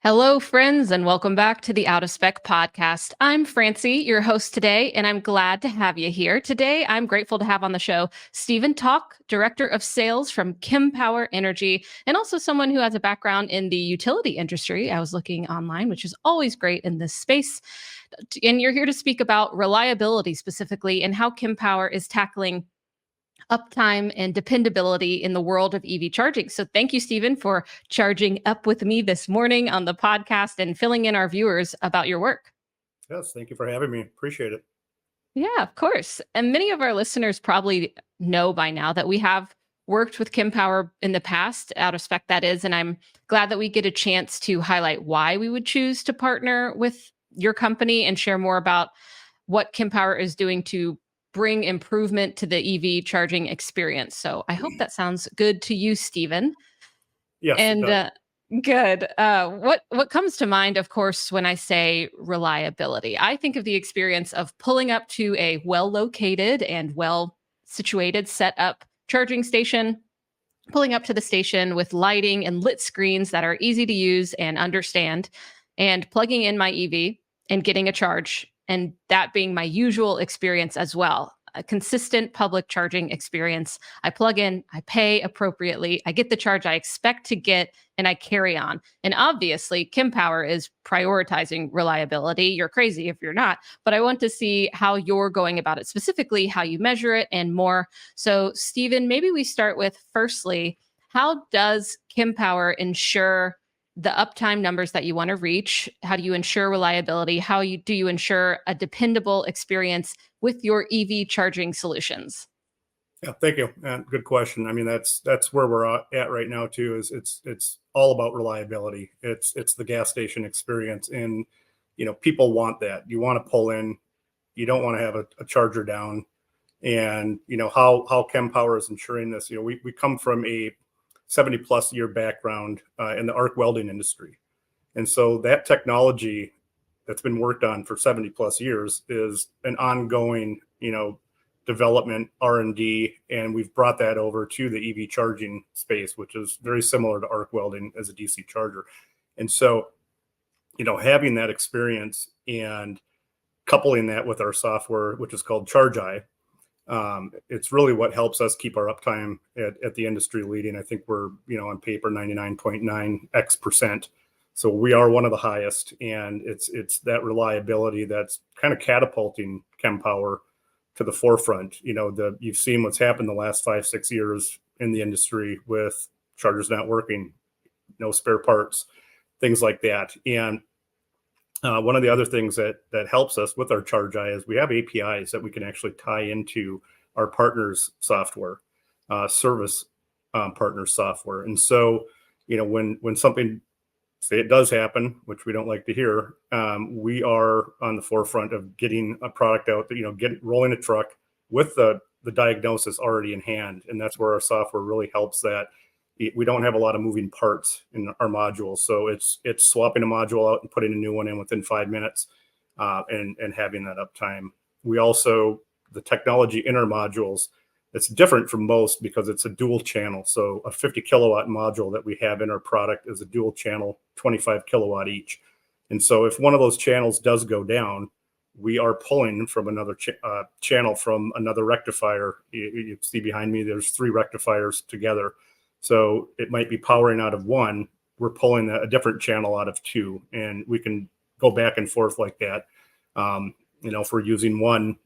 Hello, friends, and welcome back to the Out of Spec podcast. I'm Francie, your host today, and I'm glad to have you here. Today, I'm grateful to have on the show Stephen Tok, Director of Sales from Kempower Energy, and also someone who has a background in the utility industry. I was looking online, which is always great in this space. And you're here to speak about reliability specifically and how Kempower is tackling uptime and dependability in the world of EV charging. So thank you, Stephen, for charging up with me this morning on the podcast and filling in our viewers about your work. Yes, thank you for having me. Appreciate it. Yeah, of course. And many of our listeners probably know by now that we have worked with Kempower in the past, out of spec that is, and I'm glad that we get a chance to highlight why we would choose to partner with your company and share more about what Kempower is doing to bring improvement to the EV charging experience. So I hope that sounds good to you, Stephen. Yes, And it does. good. What comes to mind, of course, when I say reliability? I think of the experience of pulling up to a well-located and well-situated, set-up charging station, pulling up to the station with lighting and lit screens that are easy to use and understand, and plugging in my EV and getting a charge, and that being my usual experience as well. A consistent public charging experience. I plug in, I pay appropriately, I get the charge I expect to get, and I carry on. And obviously, Kempower is prioritizing reliability. You're crazy if you're not, but I want to see how you're going about it, specifically how you measure it and more. So, Stephen, maybe we start with firstly, how does Kempower ensure the uptime numbers that you want to reach? How do you ensure reliability? Do you ensure a dependable experience with your EV charging solutions? Yeah, thank you. Good question. I mean, that's where we're at right now too. Is it's all about reliability. It's the gas station experience, and people want that. You want to pull in. You don't want to have a charger down. And how Kempower is ensuring this. We come from a 70+ year background in the arc welding industry, and so that technology that's been worked on for 70+ years is an ongoing, development R&D, and we've brought that over to the EV charging space, which is very similar to arc welding as a DC charger. And so, having that experience and coupling that with our software, which is called ChargeEye, it's really what helps us keep our uptime at the industry leading. I think we're, on paper 99.9x%. So we are one of the highest, and it's that reliability that's kind of catapulting Kempower to the forefront. You've seen what's happened the last 5-6 years in the industry with chargers not working, no spare parts, things like that. And one of the other things that helps us with our ChargeEye is we have APIs that we can actually tie into our partners' software, service partner software. And so, when something, say it does happen, which we don't like to hear, we are on the forefront of getting a product out that, rolling a truck with the diagnosis already in hand. And that's where our software really helps that. We don't have a lot of moving parts in our modules. So it's swapping a module out and putting a new one in within 5 minutes and having that uptime. We also, the technology in our modules, it's different from most because it's a dual channel. So a 50 kilowatt module that we have in our product is a dual channel, 25 kilowatt each. And so if one of those channels does go down, we are pulling from another channel from another rectifier. You see behind me, there's 3 rectifiers together. So it might be powering out of one. We're pulling a different channel out of 2, and we can go back and forth like that. If we're using one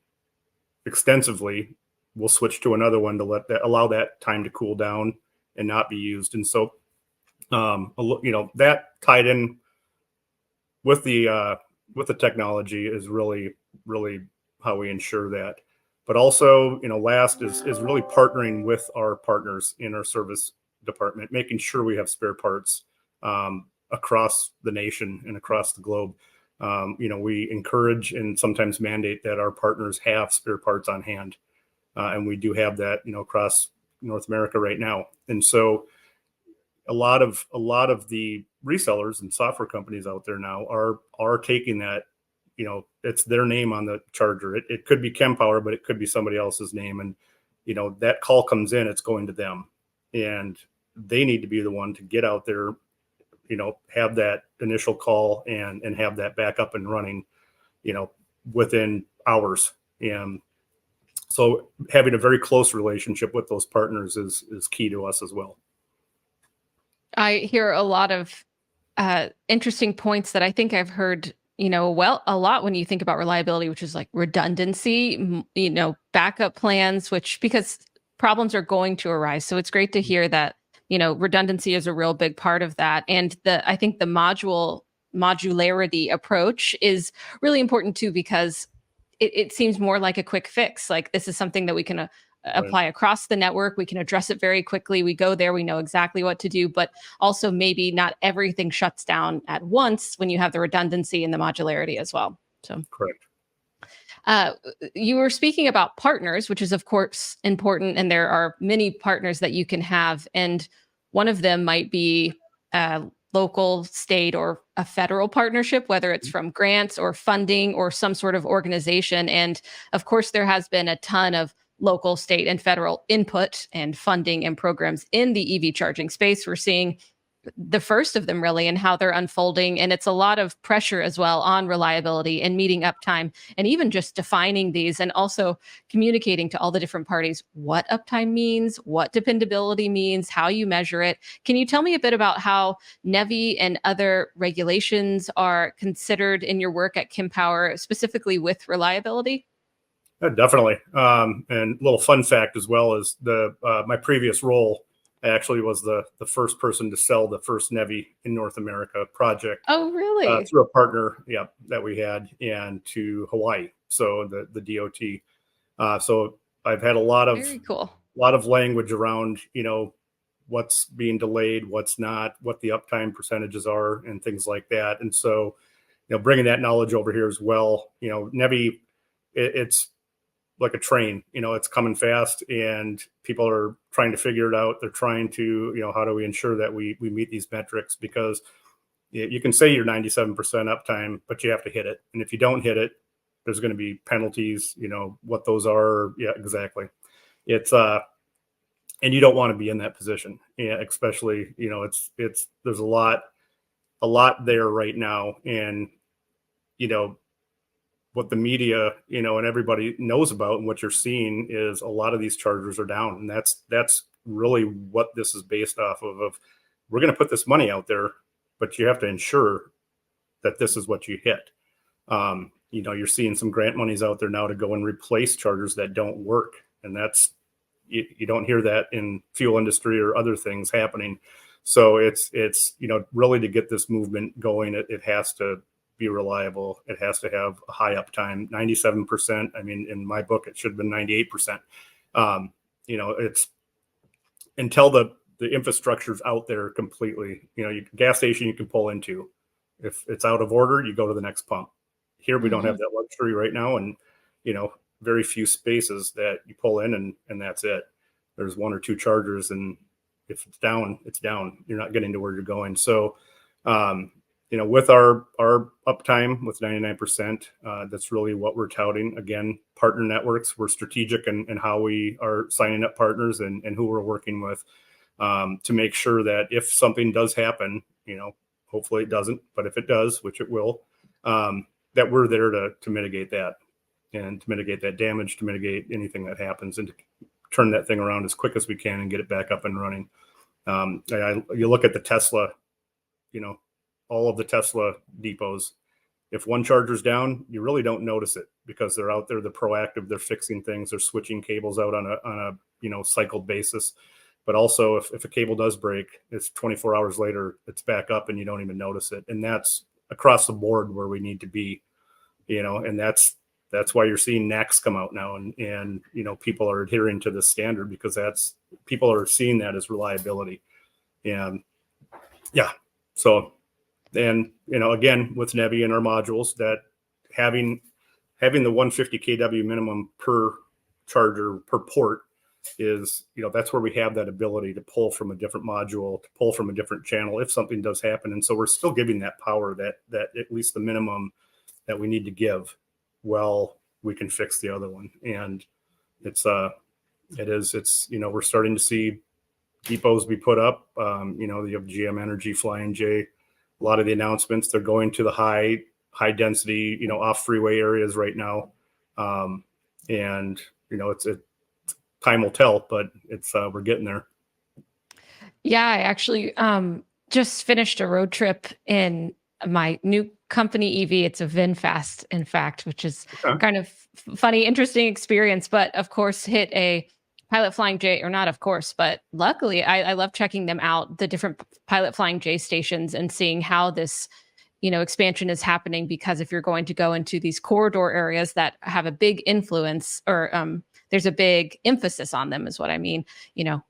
extensively, we'll switch to another one to allow that time to cool down and not be used. And so, that tied in with the technology is really, really how we ensure that. But also, last is really partnering with our partners in our service department, making sure we have spare parts across the nation and across the globe. We encourage and sometimes mandate that our partners have spare parts on hand. And we do have that, across North America right now. And so a lot of the resellers and software companies out there now are taking that, it's their name on the charger. It could be Kempower, but it could be somebody else's name. And, that call comes in, it's going to them. And they need to be the one to get out there, have that initial call and have that back up and running, within hours. And so having a very close relationship with those partners is key to us as well. I hear a lot of interesting points that I think I've heard, a lot when you think about reliability, which is like redundancy, backup plans, because problems are going to arise. So it's great to hear that, redundancy is a real big part of that. And I think the modularity approach is really important too, because it seems more like a quick fix. Like this is something that we can apply across the network. We can address it very quickly. We go there, we know exactly what to do, but also maybe not everything shuts down at once when you have the redundancy and the modularity as well. So correct. You were speaking about partners, which is of course important. And there are many partners that you can have. And one of them might be local, state, or a federal partnership, whether it's from grants or funding or some sort of organization. And of course, there has been a ton of local, state, and federal input and funding and programs in the EV charging space. We're seeing the first of them really and how they're unfolding. And it's a lot of pressure as well on reliability and meeting uptime and even just defining these and also communicating to all the different parties what uptime means, what dependability means, how you measure it. Can you tell me a bit about how NEVI and other regulations are considered in your work at Kempower, specifically with reliability? Definitely. And a little fun fact as well is my previous role, I actually was the first person to sell the first NEVI in North America project. Oh, really? Through a partner, that we had, and to Hawaii. So the DOT. So I've had a lot of Very cool. Language around, what's being delayed, what's not, what the uptime percentages are, and things like that. And so, bringing that knowledge over here as well. NEVI, it's like a train, it's coming fast and people are trying to figure it out. They're trying to, how do we ensure that we meet these metrics? Because you can say you're 97% uptime, but you have to hit it. And if you don't hit it, there's going to be penalties, what those are. Yeah, exactly. It's, and you don't want to be in that position. Yeah, especially, there's a lot there right now. And, what the media, and everybody knows about and what you're seeing is a lot of these chargers are down. And that's really what this is based off of we're going to put this money out there, but you have to ensure that this is what you hit. You're seeing some grant monies out there now to go and replace chargers that don't work. And that's, you don't hear that in fuel industry or other things happening. So it's, really to get this movement going, it has to be reliable. It has to have a high uptime, 97%. I mean, in my book, it should have been 98%. It's until the infrastructure's out there completely, gas station you can pull into. If it's out of order, you go to the next pump. Here, we don't have that luxury right now. And, very few spaces that you pull in and that's it. There's one or two chargers. And if it's down, it's down. You're not getting to where you're going. So, with our uptime with 99%, that's really what we're touting. Again, partner networks, we're strategic in how we are signing up partners and who we're working with to make sure that if something does happen, hopefully it doesn't, but if it does, which it will, that we're there to mitigate that and to mitigate that damage, to mitigate anything that happens and to turn that thing around as quick as we can and get it back up and running. You look at the Tesla, all of the Tesla depots, if one charger's down, you really don't notice it because they're out there, they're proactive, they're fixing things, they're switching cables out on a cycled basis. But also if a cable does break, it's 24 hours later, it's back up and you don't even notice it. And that's across the board where we need to be, and that's why you're seeing NACs come out now and people are adhering to the standard because people are seeing that as reliability. And yeah, so, and, again, with NEVI and our modules, that having the 150 kW minimum per charger per port is, that's where we have that ability to pull from a different module, to pull from a different channel if something does happen. And so we're still giving that power that at least the minimum that we need to give. Well, we can fix the other one. And it's we're starting to see depots be put up. You have GM Energy, Flying J, A lot of the announcements, they're going to the high density, off freeway areas right now. And, it's time will tell, but it's, we're getting there. Yeah, I actually just finished a road trip in my new company EV. It's a VinFast, in fact, which is Okay. kind of funny, interesting experience. But of course, hit a Pilot Flying J, or not, of course, but luckily, I love checking them out, the different Pilot Flying J stations, and seeing how this expansion is happening. Because if you're going to go into these corridor areas that have a big influence, or there's a big emphasis on them, is what I mean.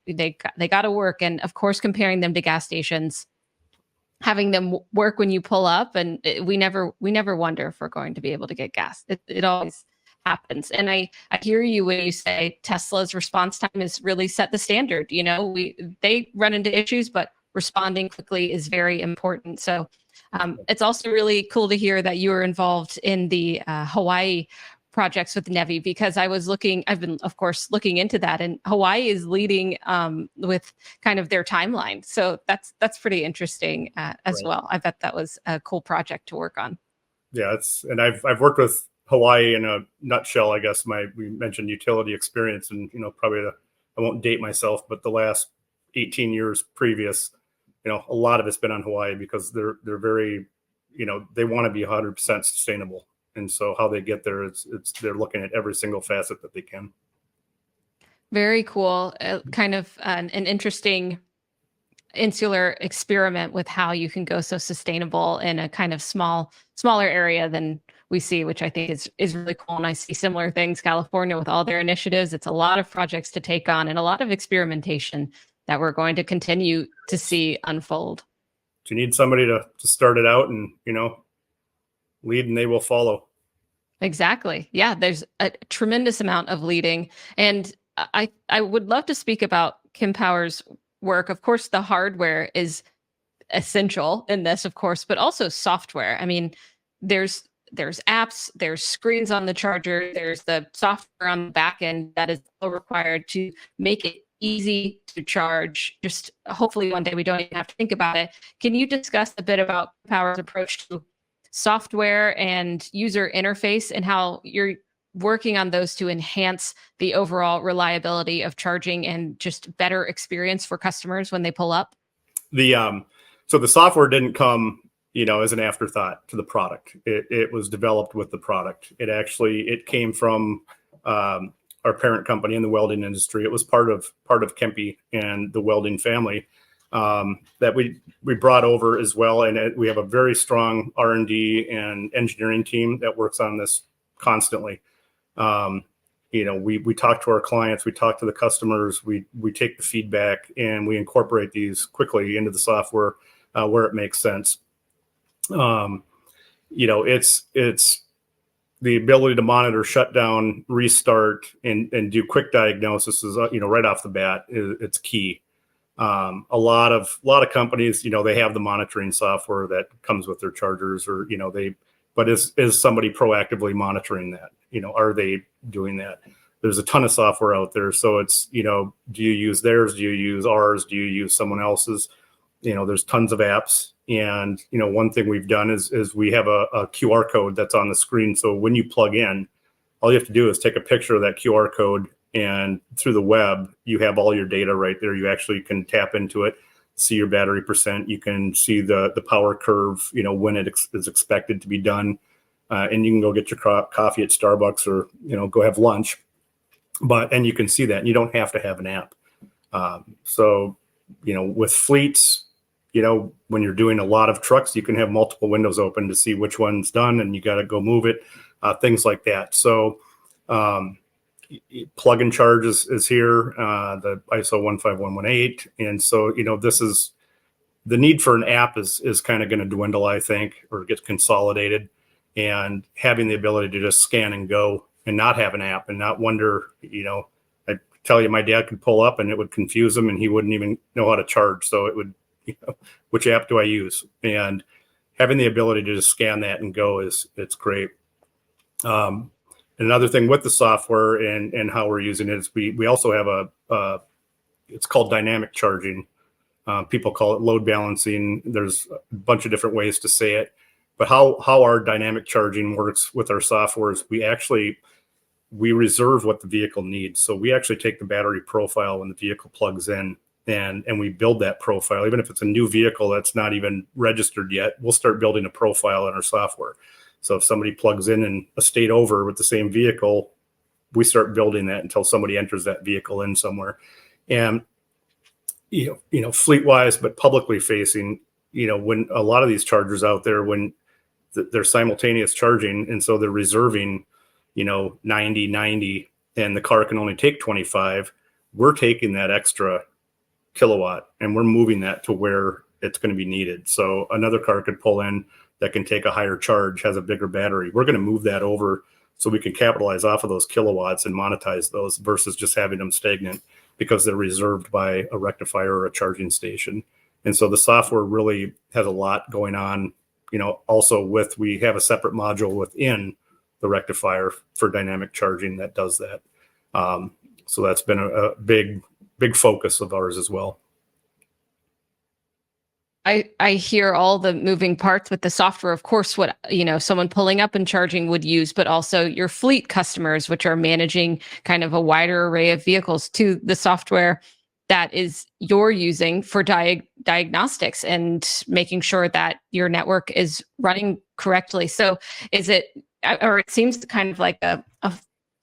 They got to work, and of course, comparing them to gas stations, having them work when you pull up, and we never wonder if we're going to be able to get gas. It always happens. And I hear you when you say Tesla's response time is really set the standard. They run into issues, but responding quickly is very important. So it's also really cool to hear that you were involved in the Hawaii projects with Nevi, because I've been, of course, looking into that, and Hawaii is leading with kind of their timeline. So that's pretty interesting as Right. well. I bet that was a cool project to work on. Yeah, and I've worked with Hawaii in a nutshell. I guess we mentioned utility experience, and probably I won't date myself, but the last 18 years previous, a lot of it's been on Hawaii, because they're very, they want to be 100% sustainable, and so how they get there, they're looking at every single facet that they can. Very cool. Kind of an interesting insular experiment with how you can go so sustainable in a kind of smaller area than we see, which I think is really cool. And I see similar things, California, with all their initiatives. It's a lot of projects to take on, and a lot of experimentation that we're going to continue to see unfold. You need somebody to start it out, and lead, and they will follow. Exactly. Yeah, there's a tremendous amount of leading. And I would love to speak about Kempower's work. Of course, the hardware is essential in this, of course, but also software. I mean, there's apps, there's screens on the charger, there's the software on the back end that is required to make it easy to charge. Just hopefully one day we don't even have to think about it. Can you discuss a bit about Power's approach to software and user interface, and how you're working on those to enhance the overall reliability of charging and just better experience for customers when they pull up? So the software didn't come, as an afterthought to the product. It was developed with the product. It came from our parent company in the welding industry. It was part of Kempe and the welding family that we brought over as well. And we have a very strong R&D and engineering team that works on this constantly. We talk to our clients, we talk to the customers, we take the feedback, and we incorporate these quickly into the software where it makes sense. It's the ability to monitor, shut down, restart, and do quick diagnosis is, right off the bat, it's key. A lot of companies, they have the monitoring software that comes with their chargers, or, but is somebody proactively monitoring that? Are they doing that? There's a ton of software out there. So it's, do you use theirs? Do you use ours? Do you use someone else's? There's tons of apps. And, one thing we've done is we have a QR code that's on the screen. So when you plug in, all you have to do is take a picture of that QR code, and through the web, you have all your data right there. You actually can tap into it, see your battery percent. You can see the power curve, when it is expected to be done. And you can go get your coffee at Starbucks, or, go have lunch. And you can see that, and you don't have to have an app. So, with fleets, when you're doing a lot of trucks, you can have multiple windows open to see which one's done, and you got to go move it, things like that. So plug and charge is here, the ISO 15118. And so, this is the need for an app is kind of going to dwindle, I think, or get consolidated, and having the ability to just scan and go and not have an app and not wonder, I tell you, my dad could pull up and it would confuse him and he wouldn't even know how to charge. So it would, which app do I use? And having the ability to just scan that and go it's great. Another thing with the software and how we're using it is we also have it's called dynamic charging. People call it load balancing. There's a bunch of different ways to say it. But how our dynamic charging works with our software is we reserve what the vehicle needs. So we actually take the battery profile when the vehicle plugs in, and we build that profile. Even if it's a new vehicle that's not even registered yet, we'll start building a profile in our software. So if somebody plugs in a state over with the same vehicle, we start building that until somebody enters that vehicle in somewhere. And fleet wise, but publicly facing, when a lot of these chargers out there, when they're simultaneous charging, and so they're reserving 90 and the car can only take 25, we're taking that extra kilowatt and we're moving that to where it's going to be needed. So another car could pull in that can take a higher charge, has a bigger battery. We're going to move that over so we can capitalize off of those kilowatts and monetize those versus just having them stagnant because they're reserved by a rectifier or a charging station. And so the software really has a lot going on, also we have a separate module within the rectifier for dynamic charging that does that. So that's been a big focus of ours as well. I hear all the moving parts with the software, of course, what someone pulling up and charging would use, but also your fleet customers, which are managing kind of a wider array of vehicles, to the software that is you're using for diagnostics and making sure that your network is running correctly. So is it, or it seems kind of like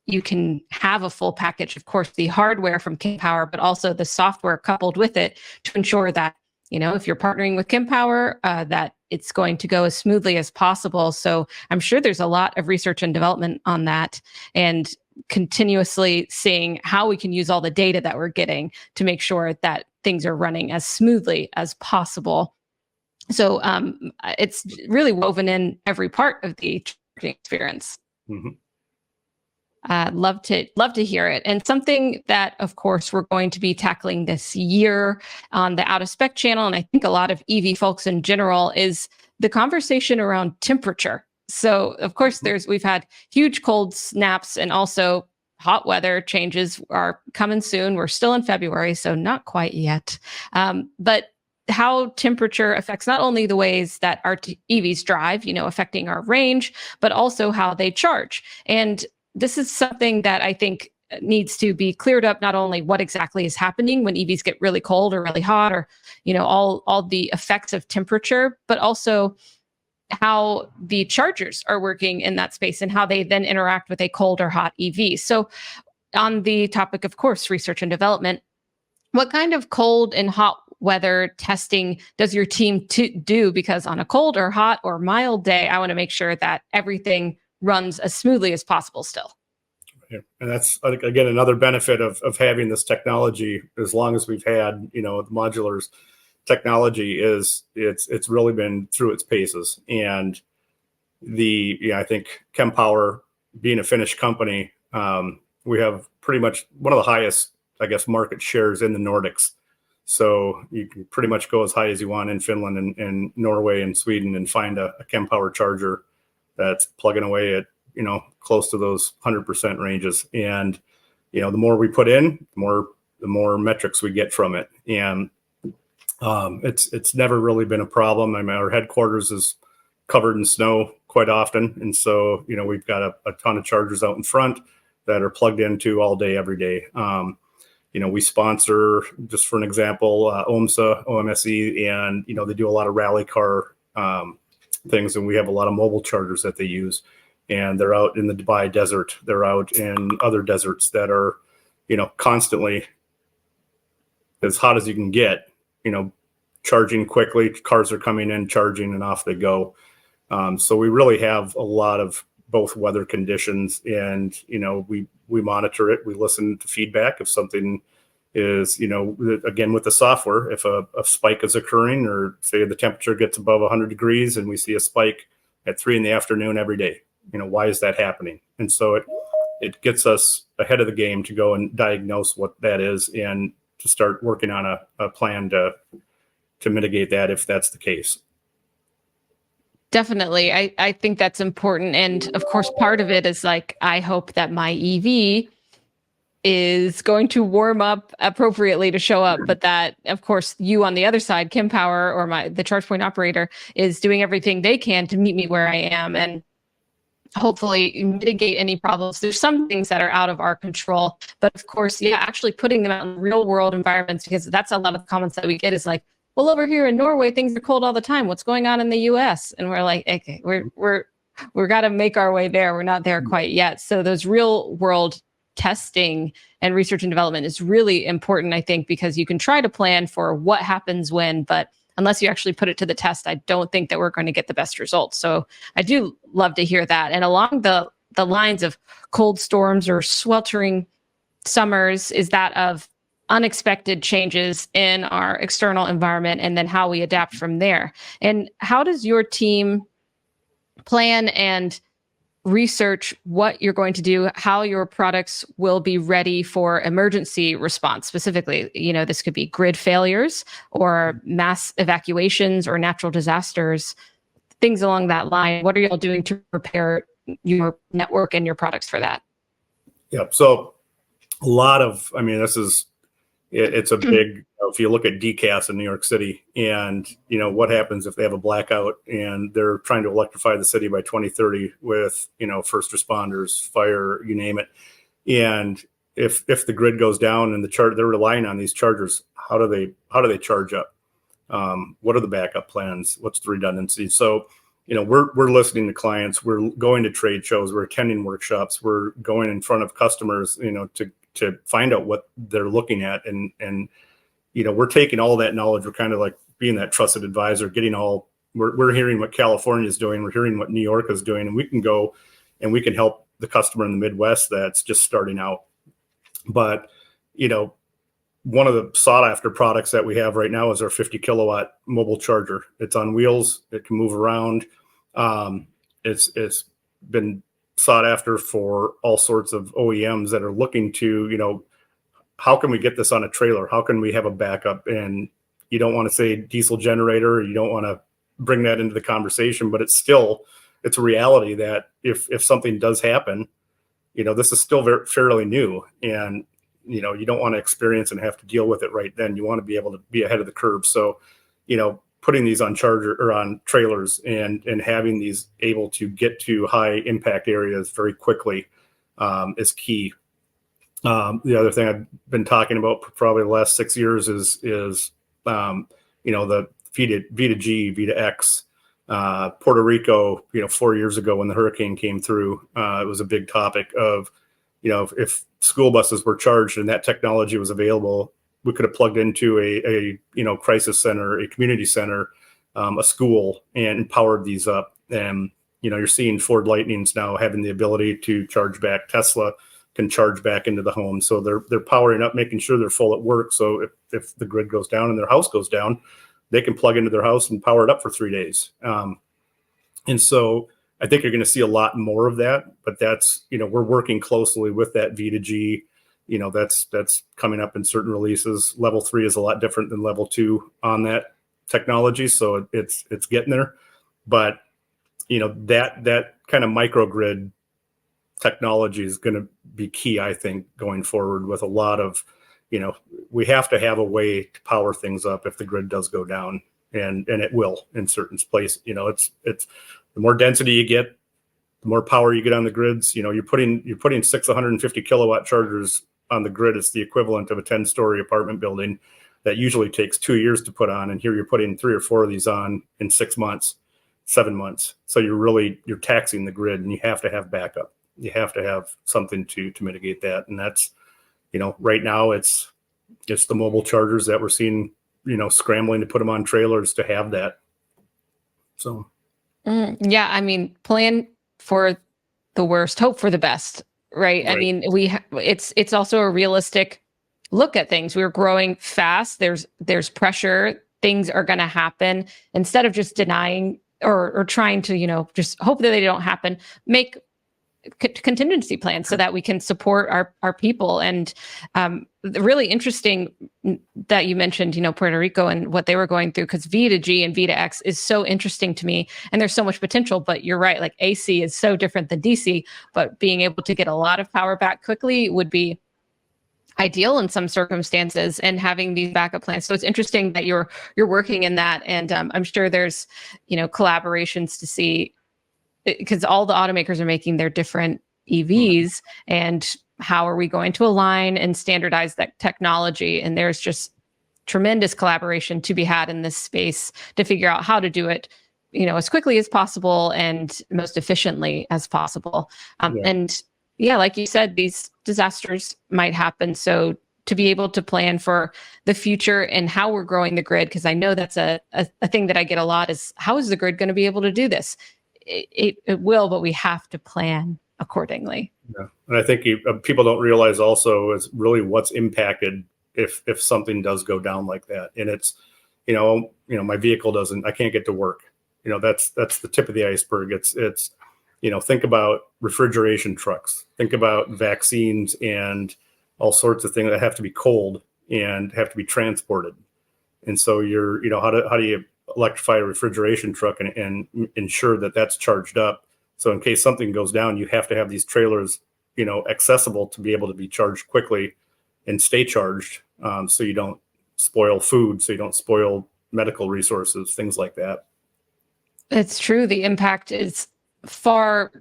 you can have a full package, of course, the hardware from Kempower, but also the software coupled with it to ensure that, if you're partnering with Kempower, that it's going to go as smoothly as possible. So I'm sure there's a lot of research and development on that, and continuously seeing how we can use all the data that we're getting to make sure that things are running as smoothly as possible. So it's really woven in every part of the charging experience. Mm-hmm. Love to hear it. And something that, of course, we're going to be tackling this year on the Out of Spec channel, and I think a lot of EV folks in general, is the conversation around temperature. So, of course, we've had huge cold snaps, and also hot weather changes are coming soon. We're still in February, so not quite yet. But how temperature affects not only the ways that our EVs drive, affecting our range, but also how they charge. And this is something that I think needs to be cleared up, not only what exactly is happening when EVs get really cold or really hot, or, all the effects of temperature, but also how the chargers are working in that space and how they then interact with a cold or hot EV. So on the topic, of course, research and development, what kind of cold and hot weather testing does your team do? Because on a cold or hot or mild day, I want to make sure that everything runs as smoothly as possible still. Yeah. And that's, again, another benefit of having this technology. As long as we've had, the modulars technology, is it's really been through its paces. And I think Kempower, being a Finnish company, we have pretty much one of the highest, I guess, market shares in the Nordics. So you can pretty much go as high as you want in Finland and Norway and Sweden and find a Kempower charger that's plugging away at, close to those 100% ranges. And, the more we put in, the more metrics we get from it. And it's never really been a problem. I mean, our headquarters is covered in snow quite often. And so, we've got a ton of chargers out in front that are plugged into all day, every day. We sponsor, just for an example, OMSE, and, they do a lot of rally car things, and we have a lot of mobile chargers that they use, and they're out in the Dubai desert. They're out in other deserts that are, constantly as hot as you can get, charging quickly. Cars are coming in, charging, and off they go. So we really have a lot of both weather conditions, and, we monitor it. We listen to feedback. If something is, again, with the software, if a spike is occurring, or say the temperature gets above 100 degrees and we see a spike at 3 p.m. every day, why is that happening? And so it gets us ahead of the game to go and diagnose what that is, and to start working on a plan to mitigate that if that's the case. Definitely. I think that's important. And of course, part of it is like, I hope that my EV is going to warm up appropriately to show up, but that, of course, you on the other side, Kempower or the charge point operator, is doing everything they can to meet me where I am and hopefully mitigate any problems. There's some things that are out of our control, but of course, yeah, actually putting them out in real world environments, because that's a lot of the comments that we get is like, well, over here in Norway, things are cold all the time. What's going on in the US? And we're like, okay, we're got to make our way there. We're not there quite yet. So those real world testing and research and development is really important, I think, because you can try to plan for what happens when, but unless you actually put it to the test, I don't think that we're going to get the best results. So I do love to hear that. And along the lines of cold storms or sweltering summers, is that of unexpected changes in our external environment and then how we adapt from there. And how does your team plan and research what you're going to do, how your products will be ready for emergency response? Specifically, this could be grid failures or mass evacuations or natural disasters, things along that line. What are y'all doing to prepare your network and your products for that? Yep. So a lot of, it's a big, if you look at DCAS in New York City and, what happens if they have a blackout and they're trying to electrify the city by 2030 with, first responders, fire, you name it. And if the grid goes down and they're relying on these chargers, how do they charge up? What are the backup plans? What's the redundancy? So, we're listening to clients, we're going to trade shows, we're attending workshops, we're going in front of customers, to find out what they're looking at. And we're taking all that knowledge. We're kind of like being that trusted advisor, we're hearing what California is doing. We're hearing what New York is doing, and we can go and we can help the customer in the Midwest that's just starting out. But, one of the sought after products that we have right now is our 50 kilowatt mobile charger. It's on wheels. It can move around. It's been sought after for all sorts of OEMs that are looking to, how can we get this on a trailer? How can we have a backup? And you don't want to say diesel generator, or you don't want to bring that into the conversation, but it's a reality that if something does happen, this is still fairly new, and you don't want to experience and have to deal with it right then. You want to be able to be ahead of the curve. So, putting these on charger or on trailers and having these able to get to high impact areas very quickly is key. The other thing I've been talking about for probably the last 6 years is the V2G, V2X. Puerto Rico, 4 years ago when the hurricane came through, it was a big topic of, if school buses were charged and that technology was available, we could have plugged into a crisis center, a community center, a school, and powered these up. And, you're seeing Ford Lightnings now having the ability to charge back. Tesla can charge back into the home. So they're powering up, making sure they're full at work. So if the grid goes down and their house goes down, they can plug into their house and power it up for 3 days. And so I think you're going to see a lot more of that, but that's, we're working closely with that V2G, that's coming up in certain releases. Level 3 is a lot different than level 2 on that technology. So it's getting there, but that kind of microgrid technology is going to be key, I think, going forward with a lot of, we have to have a way to power things up if the grid does go down, and it will in certain places. It's the more density you get, the more power you get on the grids. You're putting 650 kilowatt chargers on the grid. It's the equivalent of a 10-story apartment building that usually takes 2 years to put on, and here you're putting 3 or 4 of these on in 6 months, 7 months. So you're taxing the grid, and you have to have backup. You have to have something to mitigate that. And that's, right now it's the mobile chargers that we're seeing, scrambling to put them on trailers to have that. So. Yeah. Plan for the worst, hope for the best, right? It's also a realistic look at things. We're growing fast. There's pressure. Things are going to happen. Instead of just denying or trying to, just hope that they don't happen, make contingency plans so that we can support our people. And really interesting that you mentioned, Puerto Rico and what they were going through, because V2G and V2X is so interesting to me, and there's so much potential. But you're right, like AC is so different than DC, but being able to get a lot of power back quickly would be ideal in some circumstances, and having these backup plans. So it's interesting that you're working in that, and I'm sure there's collaborations to see, because all the automakers are making their different EVs, and how are we going to align and standardize that technology? And there's just tremendous collaboration to be had in this space to figure out how to do it, as quickly as possible and most efficiently as possible. And yeah, like you said, these disasters might happen. So to be able to plan for the future and how we're growing the grid, because I know that's a thing that I get a lot, is how is the grid going to be able to do this? It will, but we have to plan accordingly. Yeah. And I think people don't realize also is really what's impacted if something does go down like that. And it's, my vehicle I can't get to work. That's the tip of the iceberg. It's think about refrigeration trucks, think about vaccines and all sorts of things that have to be cold and have to be transported. And so how do you electrify a refrigeration truck and ensure that that's charged up? So in case something goes down, you have to have these trailers, accessible to be able to be charged quickly and stay charged, so you don't spoil food, so you don't spoil medical resources, things like that. It's true. The impact is far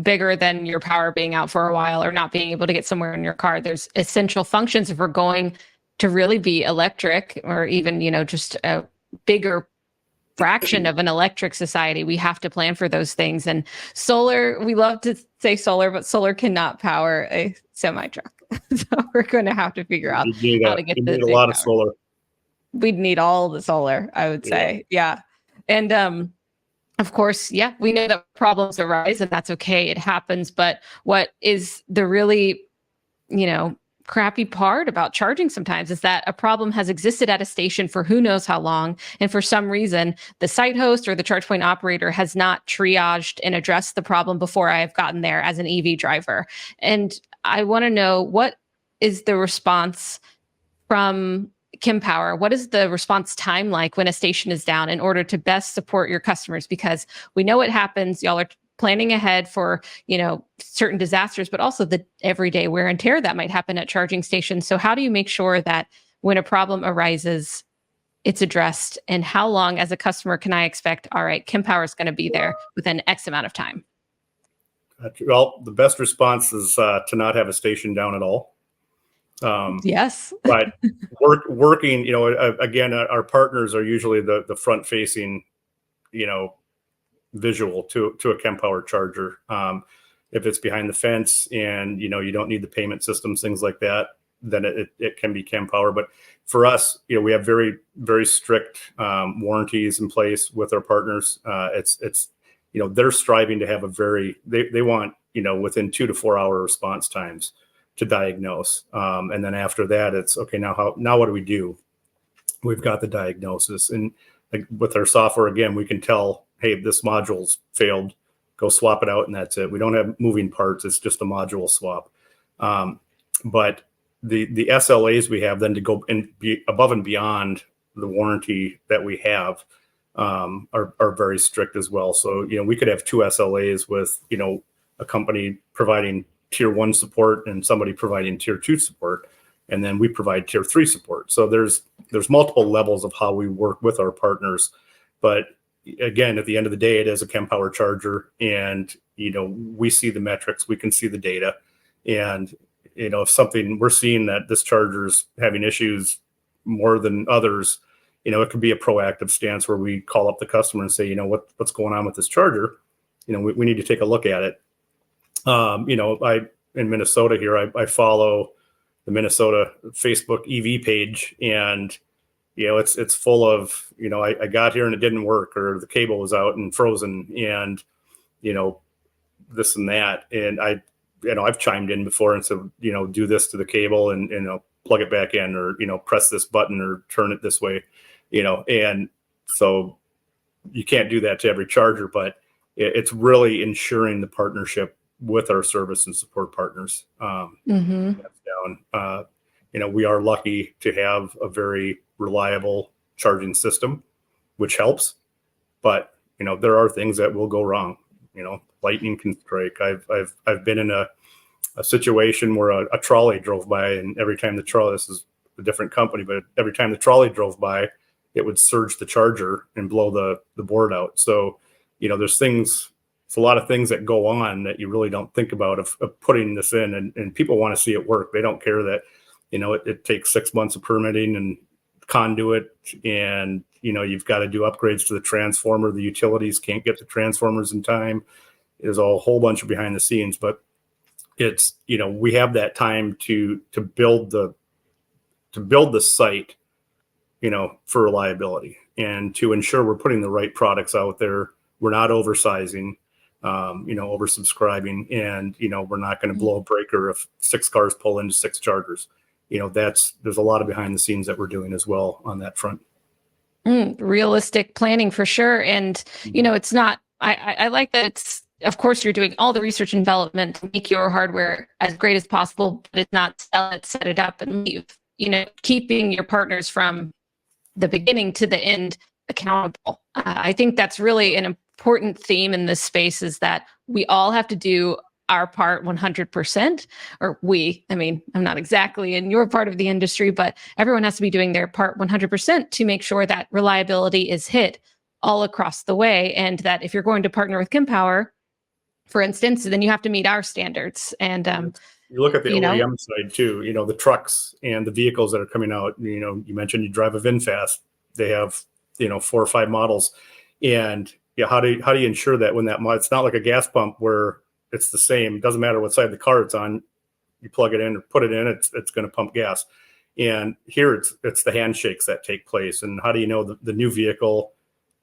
bigger than your power being out for a while or not being able to get somewhere in your car. There's essential functions if we're going to really be electric, or even, just a bigger fraction of an electric society. We have to plan for those things. And solar, we love to say solar, but solar cannot power a semi truck. So we're going to have to figure out how to get a lot of solar. We'd need all the solar, I would say. Yeah. And of course, we know that problems arise, and that's okay. It happens. But what is the really, crappy part about charging sometimes is that a problem has existed at a station for who knows how long. And for some reason, the site host or the charge point operator has not triaged and addressed the problem before I have gotten there as an EV driver. And I want to know, what is the response from Kempower? What is the response time like when a station is down, in order to best support your customers? Because we know it happens. Y'all are planning ahead for, certain disasters, but also the everyday wear and tear that might happen at charging stations. So how do you make sure that when a problem arises, it's addressed? And how long as a customer can I expect, all right, Kempower is going to be there within X amount of time? Well, the best response is to not have a station down at all. Yes. But working, again, our partners are usually the front facing, visual to a Kempower charger. If it's behind the fence and you don't need the payment systems, things like that, then it can be Kempower. But for us, we have very, very strict warranties in place with our partners. It's they're striving to have they want within 2 to 4 hour response times to diagnose, and then after that, it's okay. Now what do we do? We've got the diagnosis, and with our software, again, we can tell, hey, this module's failed, go swap it out, and that's it. We don't have moving parts. It's just a module swap. But the SLAs we have then to go and be above and beyond the warranty that we have are very strict as well. So, we could have 2 SLAs with, a company providing tier 1 support and somebody providing tier 2 support, and then we provide tier 3 support. So there's multiple levels of how we work with our partners. But again, at the end of the day, it is a Kempower charger, and we see the metrics, we can see the data, and if something we're seeing that this charger's having issues more than others, it could be a proactive stance where we call up the customer and say, what's going on with this charger? We need to take a look at it. In Minnesota here, I follow the Minnesota Facebook EV page, and it's full of, I got here and it didn't work, or the cable was out and frozen, and this and that. And I've chimed in before and said, do this to the cable and plug it back in, or press this button or turn it this way, and so you can't do that to every charger, but it's really ensuring the partnership with our service and support partners. That's down. We are lucky to have a very reliable charging system, which helps, but there are things that will go wrong. Lightning can strike. I've been in a situation where a trolley drove by, and every time the trolley, this is a different company, but every time the trolley drove by, it would surge the charger and blow the board out. So, there's it's a lot of things that go on that you really don't think about of putting this in, and people want to see it work. They don't care that, it takes 6 months of permitting and conduit, and, you've got to do upgrades to the transformer. The utilities can't get the transformers in time. There's a whole bunch of behind the scenes, but it's, we have that time to build the site, for reliability, and to ensure we're putting the right products out there. We're not oversizing, oversubscribing, and, we're not going to blow a breaker if 6 cars pull into 6 chargers. There's a lot of behind the scenes that we're doing as well on that front. Realistic planning for sure. And, it's not, I like that it's, of course, you're doing all the research and development to make your hardware as great as possible, but it's not sell it, set it up and leave, keeping your partners from the beginning to the end accountable. I think that's really an important theme in this space, is that we all have to do our part 100%, or I'm not exactly in your part of the industry, but everyone has to be doing their part 100% to make sure that reliability is hit all across the way. And that if you're going to partner with Kempower, for instance, then you have to meet our standards. And you look at the OEM side too, the trucks and the vehicles that are coming out. You mentioned you drive a VinFast. They have 4 or 5 models, and how do you ensure that when it's not like a gas pump where it's the same. It doesn't matter what side of the car it's on. You plug it in or put it in, it's going to pump gas. And here it's the handshakes that take place. And how do you know the new vehicle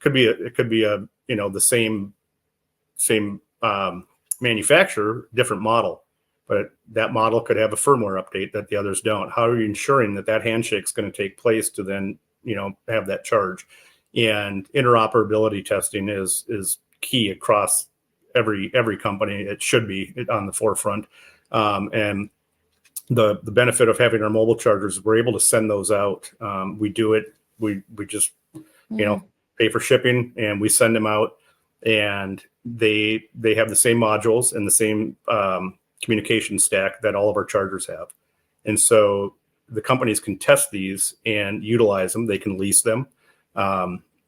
could be the same manufacturer, different model, but that model could have a firmware update that the others don't. How are you ensuring that handshake is going to take place to then have that charge? And interoperability testing is key across every company. It should be on the forefront. And the benefit of having our mobile chargers, we're able to send those out. We do it. We just pay for shipping, and we send them out, and they have the same modules and the same communication stack that all of our chargers have. And so the companies can test these and utilize them. They can lease them.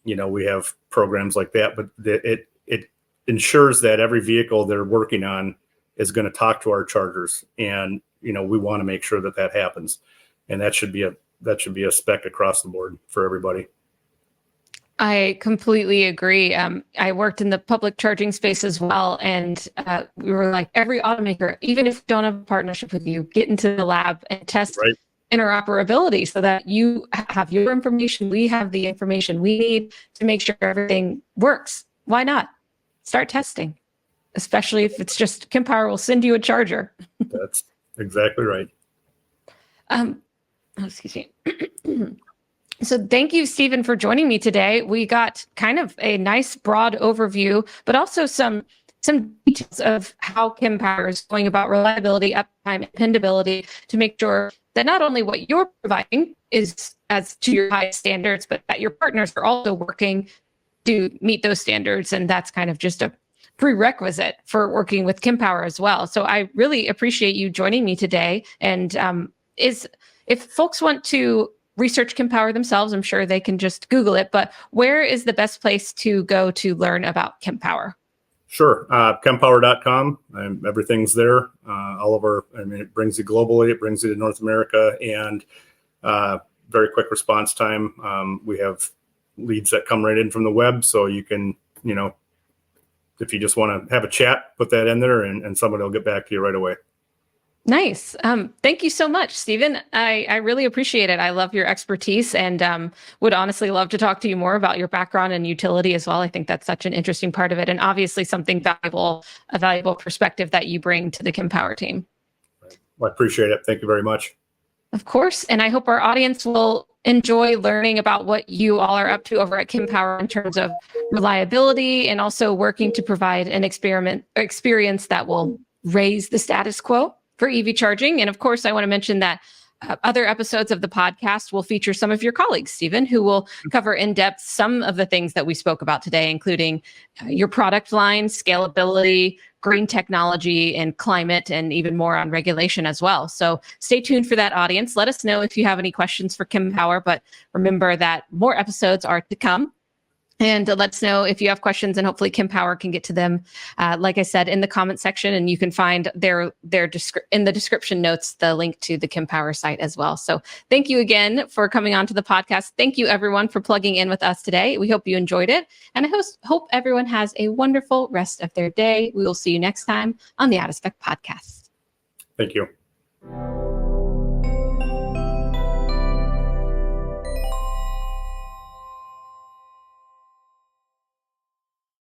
We have programs like that, but it ensures that every vehicle they're working on is going to talk to our chargers. And, we want to make sure that happens. And that should be a spec across the board for everybody. I completely agree. I worked in the public charging space as well. And we were like, every automaker, even if we don't have a partnership with you, get into the lab and test interoperability so that you have your information. We have the information we need to make sure everything works. Why not? Start testing, especially if it's just Kempower will send you a charger. That's exactly right. Excuse me. So thank you, Stephen, for joining me today. We got kind of a nice broad overview, but also some details of how Kempower is going about reliability, uptime, and dependability to make sure that not only what you're providing is as to your highest standards, but that your partners are also working to meet those standards. And that's kind of just a prerequisite for working with Kempower as well. So I really appreciate you joining me today. And if folks want to research Kempower themselves, I'm sure they can just Google it, but where is the best place to go to learn about Kempower? Sure. Kempower.com. Everything's there. It brings you globally. It brings you to North America, and very quick response time. We have leads that come right in from the web. So you can, if you just want to have a chat, put that in there, and somebody will get back to you right away. Nice. Thank you so much, Stephen. I really appreciate it. I love your expertise, and would honestly love to talk to you more about your background and utility as well. I think that's such an interesting part of it, and obviously something valuable, a valuable perspective that you bring to the Kempower team. Well, I appreciate it. Thank you very much. Of course. And I hope our audience will enjoy learning about what you all are up to over at Kempower in terms of reliability and also working to provide an experience that will raise the status quo for EV charging. And of course, I want to mention that other episodes of the podcast will feature some of your colleagues, Stephen, who will cover in depth some of the things that we spoke about today, including your product line, scalability, green technology, and climate, and even more on regulation as well. So stay tuned for that, audience. Let us know if you have any questions for Kempower, but remember that more episodes are to come. And let us know if you have questions, and hopefully Kempower can get to them, like I said, in the comment section. And you can find in the description notes the link to the Kempower site as well. So thank you again for coming on to the podcast. Thank you, everyone, for plugging in with us today. We hope you enjoyed it. And I hope everyone has a wonderful rest of their day. We will see you next time on the Out of Spec podcast. Thank you.